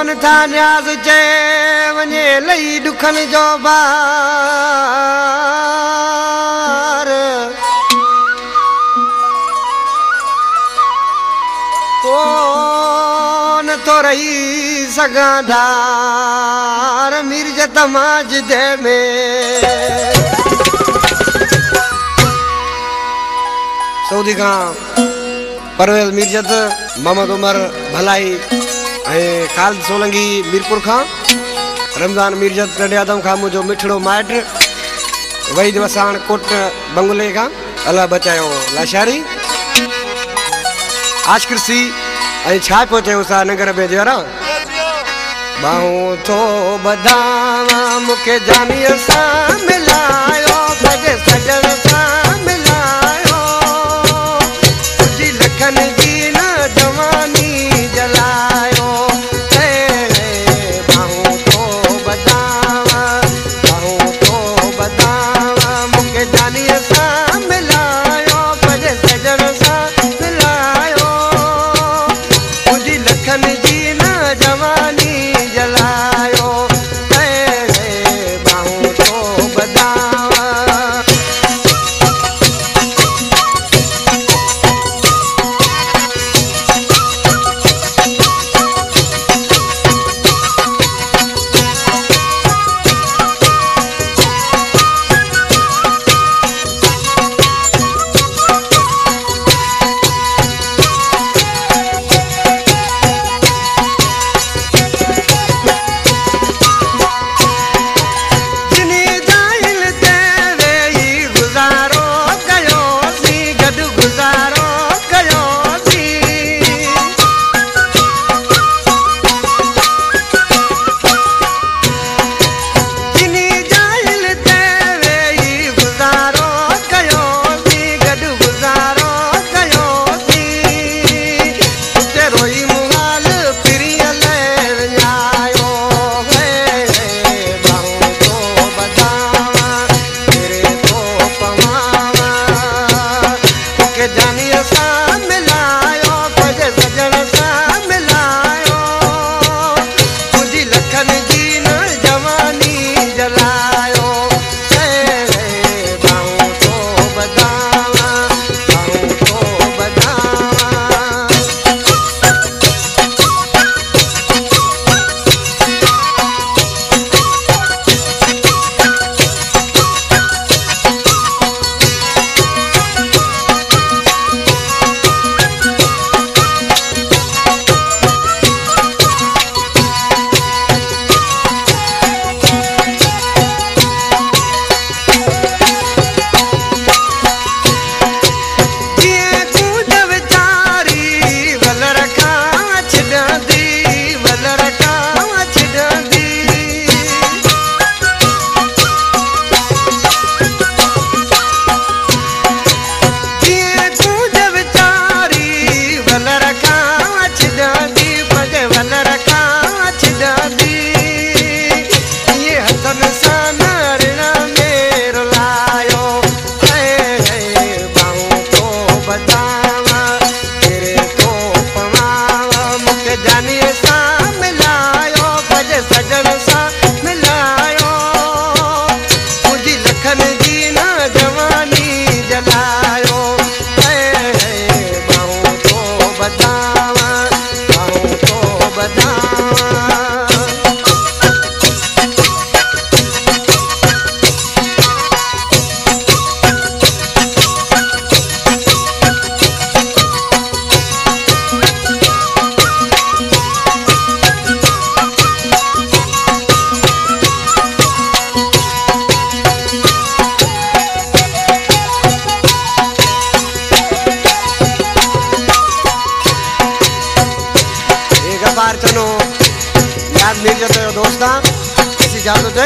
कोन था न्याज़ चे वने लई दुखन जो बार कोन तो रही सगाधार मिर्जत माजिदे में सऊदी का परवेज मिर्जत मोहम्मद उमर भलाई खालिद सोलंगी मीरपुर का रमजान मिर्जत नंढे आदम का मुझो मिठड़ो माइट वहीद वसाण कोट बंगुले का अल्लाह बचायो लाशारी आशकृसी छा पियो चयो सा नगर में जरा बाहूं तो बधावा मुखे जानीअ सां मिलायो भॼ सजण सां मिलायो तुंहिंजी लखन जी न जवानी जलायो बाहूं तो बधावा मुखे जानीअ सां मिलायो भॼ सजण सां मिलायो तुंहिंजी लखन जी न जवानी जलायो बाहूं तो बधावा बार चलो याद मिल जाते हो दोस्ता इसी जादू थे